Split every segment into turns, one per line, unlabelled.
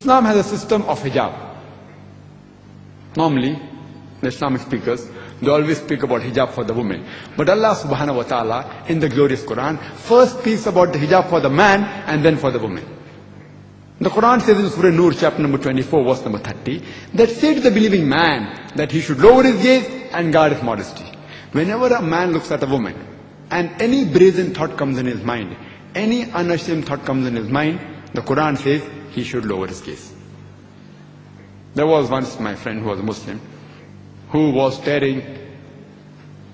Islam has a system of hijab. Normally, the Islamic speakers, they always speak about hijab for the women. But Allah subhanahu wa ta'ala in the glorious Quran first speaks about the hijab for the man and then for the woman. The Quran says in Surah Nur chapter number 24 verse number 30 that say to the believing man that he should lower his gaze and guard his modesty. Whenever a man looks at a woman and any brazen thought comes in his mind, any unashamed thought comes in his mind, the Quran says he should lower his gaze. There was once my friend who was a Muslim who was staring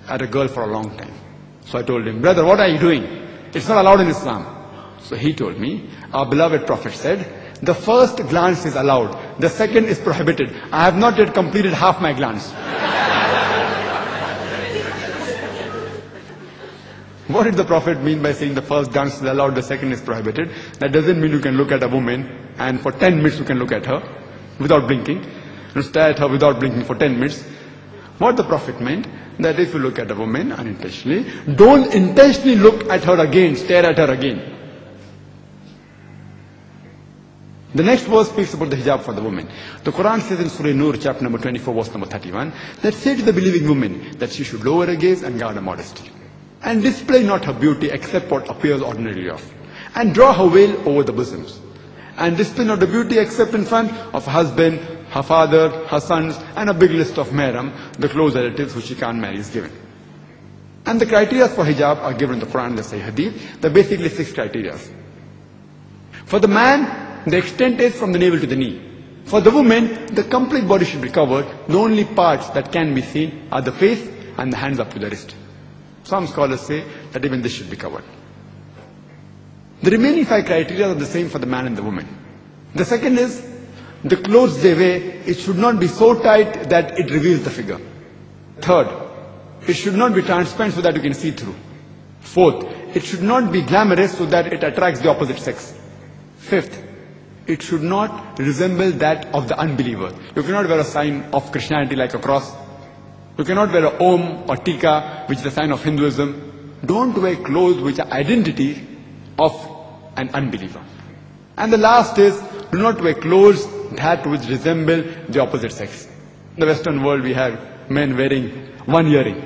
at a girl for a long time. So I told him, brother, what are you doing? It's not allowed in Islam. So he told me, our beloved Prophet said, the first glance is allowed, the second is prohibited. I have not yet completed half my glance. What did the Prophet mean by saying the first glance is allowed, the second is prohibited? That doesn't mean you can look at a woman and for 10 minutes you can look at her without blinking. You stare at her without blinking for 10 minutes. What the Prophet meant, that if you look at a woman unintentionally, don't intentionally look at her again, stare at her again. The next verse speaks about the hijab for the woman. The Quran says in Surah Nur chapter number 24 verse number 31 that say to the believing woman that she should lower her gaze and guard her modesty, and display not her beauty except what appears ordinarily of, and draw her veil over the bosoms, and display not the beauty except in front of her husband, her father, her sons, and a big list of mahram, the close relatives who she can't marry is given. And the criteria for hijab are given in the Quran and the Sahih Hadith. There are basically 6 criteria. For the man, the extent is from the navel to the knee. For the woman, the complete body should be covered. The only parts that can be seen are the face and the hands up to the wrist. Some scholars say that even this should be covered. The remaining 5 criteria are the same for the man and the woman. The second is, the clothes they wear, it should not be so tight that it reveals the figure. Third, it should not be transparent so that you can see through. Fourth, it should not be glamorous so that it attracts the opposite sex. Fifth, it should not resemble that of the unbeliever. You cannot wear a sign of Christianity like a cross. You cannot wear a Om or Tika, which is a sign of Hinduism. Don't wear clothes which are identity of an unbeliever. And the last is, do not wear clothes that which resemble the opposite sex. In the Western world we have men wearing one earring.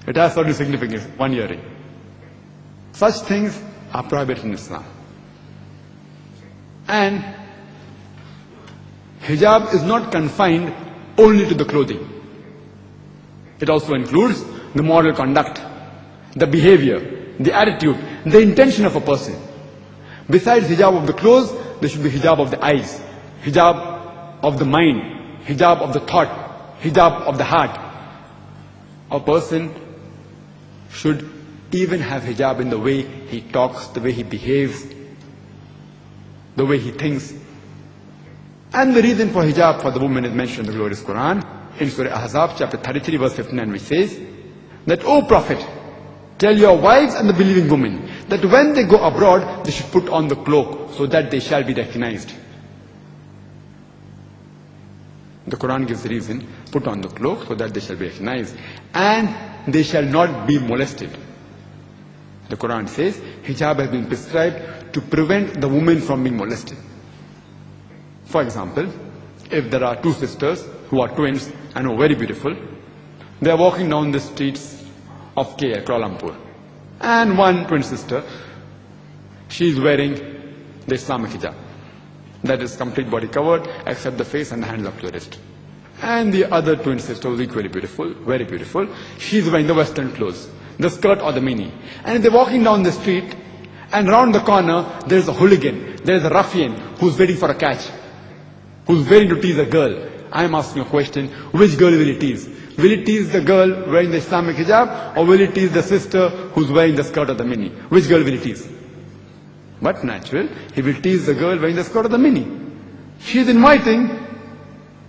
It has certain significance, one earring. Such things are prohibited in Islam. And hijab is not confined only to the clothing. It also includes the moral conduct, the behavior, the attitude, the intention of a person. Besides hijab of the clothes, there should be hijab of the eyes, hijab of the mind, hijab of the thought, hijab of the heart. A person should even have hijab in the way he talks, the way he behaves, the way he thinks. And the reason for hijab for the woman is mentioned in the glorious Quran in Surah Ahzab chapter 33 verse 59, which says that, O Prophet, tell your wives and the believing women that when they go abroad, they should put on the cloak so that they shall be recognized. The Quran gives the reason, put on the cloak so that they shall be recognized, and they shall not be molested. The Quran says hijab has been prescribed to prevent the woman from being molested. For example, if there are 2 sisters who are twins and who are very beautiful, they are walking down the streets of KL, Kuala Lumpur, and one twin sister, she is wearing the Islamic hijab. That is complete body covered except the face and the hands up to the wrist. And the other twin sister was equally beautiful, very beautiful. She is wearing the Western clothes, the skirt or the mini. And they're walking down the street, and around the corner there is a hooligan, there is a ruffian who's waiting for a catch, who's waiting to tease a girl. I am asking a question, which girl will he tease? Will he tease the girl wearing the Islamic hijab, or will he tease the sister who's wearing the skirt or the mini? Which girl will he tease? But natural, he will tease the girl wearing the skirt or the mini. She is inviting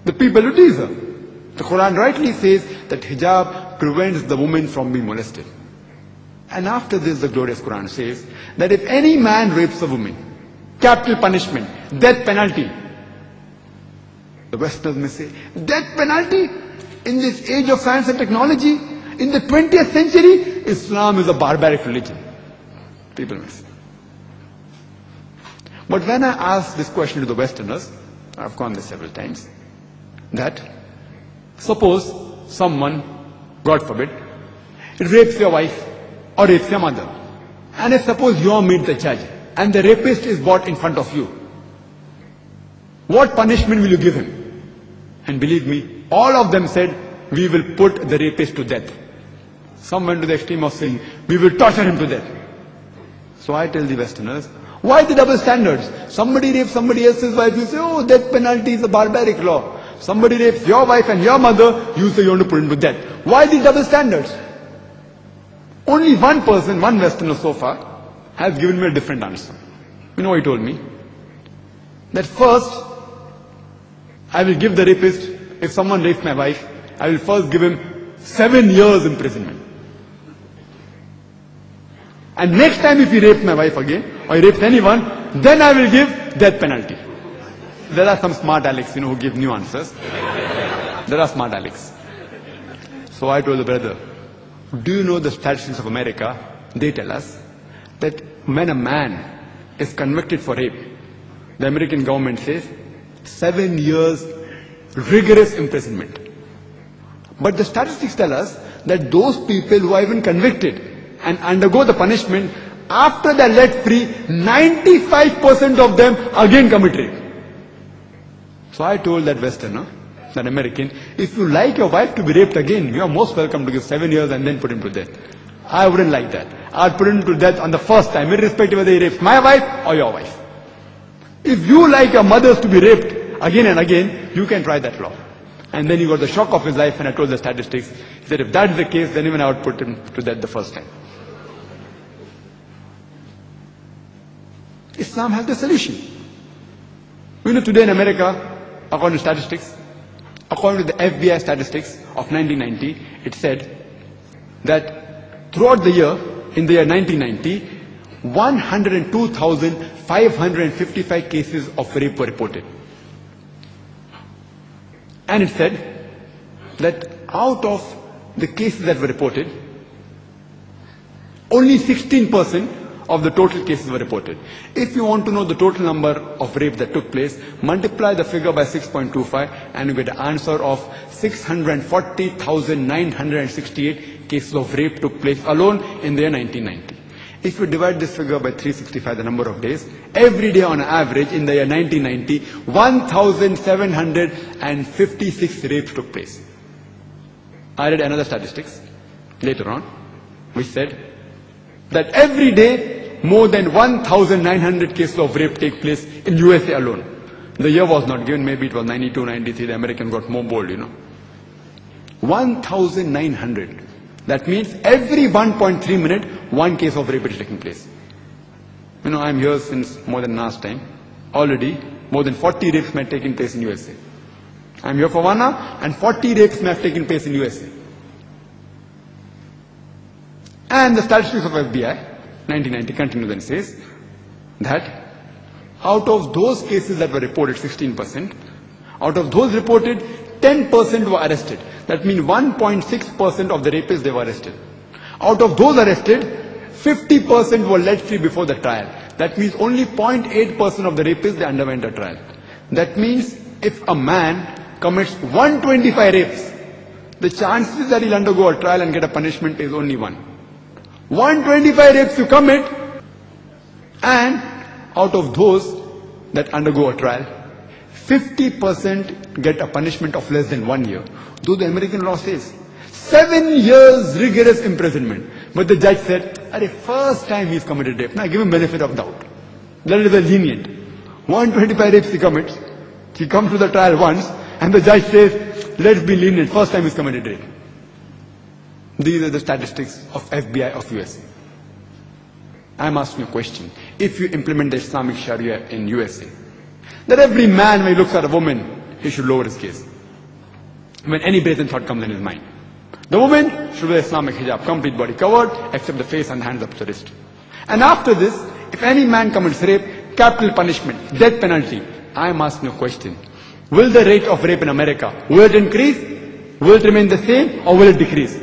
the people to tease her. The Quran rightly says that hijab prevents the woman from being molested. And after this, the glorious Quran says that if any man rapes a woman, capital punishment, death penalty. The Westerners may say, death penalty? In this age of science and technology, in the 20th century, Islam is a barbaric religion. People may say. But when I ask this question to the Westerners, I've gone there several times, that suppose someone, God forbid, rapes your wife or rapes your mother. And if suppose you meet the judge and the rapist is brought in front of you, what punishment will you give him? And believe me, all of them said, we will put the rapist to death. Some went to the extreme of saying, we will torture him to death. So I tell the Westerners, why the double standards? Somebody rapes somebody else's wife, you say, oh, death penalty is a barbaric law. Somebody rapes your wife and your mother, you say you want to put him to death. Why the double standards? Only one person, one Westerner so far, has given me a different answer. You know what he told me? That first, I will give the rapist, if someone rapes my wife, I will first give him 7 years imprisonment. And next time if he rapes my wife again, or he rapes anyone, then I will give death penalty. There are some smart Alex, who give new answers. There are smart Alex. So I told the brother, do you know the statistics of America? They tell us that when a man is convicted for rape, the American government says 7 years rigorous imprisonment. But the statistics tell us that those people who are even convicted and undergo the punishment, after they are let free, 95% of them again commit rape. So I told that Westerner, that American, if you like your wife to be raped again, you are most welcome to give 7 years and then put him to death. I wouldn't like that. I'd put him to death on the first time, irrespective whether he rapes my wife or your wife. If you like your mothers to be raped again and again, you can try that law. And then he got the shock of his life when I told the statistics. He said, if that's the case, then even I would put him to death the first time. Islam has the solution. Today in America, according to statistics, according to the FBI statistics of 1990, it said that throughout the year, in the year 1990, 102,555 cases of rape were reported. And it said that out of the cases that were reported, only 16% of the total cases were reported. If you want to know the total number of rape that took place, multiply the figure by 6.25 and you get an answer of 640,968 cases of rape took place alone in the year 1990. If you divide this figure by 365, the number of days, every day on average in the year 1990, 1,756 rapes took place. I read another statistics later on, which said that every day more than 1,900 cases of rape take place in USA alone. The year was not given, maybe it was 92, 93, the Americans got more bold, 1,900. That means every 1.3 minutes, one case of rape is taking place. I'm here since more than last time. Already, more than 40 rapes may have taken place in USA. I'm here for 1 hour, and 40 rapes may have taken place in USA. And the statistics of FBI, 1990, continues and says that out of those cases that were reported, 16%, out of those reported, 10% were arrested. That means 1.6% of the rapists, they were arrested. Out of those arrested, 50% were let free before the trial. That means only 0.8% of the rapists, they underwent a trial. That means if a man commits 125 rapes, the chances that he'll undergo a trial and get a punishment is only 1. 125 rapes you commit, and out of those that undergo a trial, 50% get a punishment of less than 1 year. Though the American law says 7 years rigorous imprisonment. But the judge said, first time he's committed rape. Now give him benefit of doubt. That is a lenient. 125 rapes he commits. He comes to the trial once, and the judge says, let's be lenient. First time he's committed rape. These are the statistics of FBI of USA. I'm asking a question. If you implement the Islamic Sharia in USA, that every man, when he looks at a woman, he should lower his gaze. When any brazen thought comes in his mind. The woman should wear Islamic hijab, complete body covered, except the face and the hands up to the wrist. And after this, if any man commits rape, capital punishment, death penalty. I'm asking a question. Will the rate of rape in America, will it increase? Will it remain the same, or will it decrease?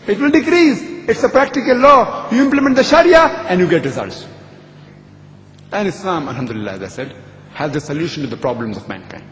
It will decrease. It's a practical law. You implement the Sharia and you get results. And Islam, alhamdulillah, as I said, has the solution to the problems of mankind.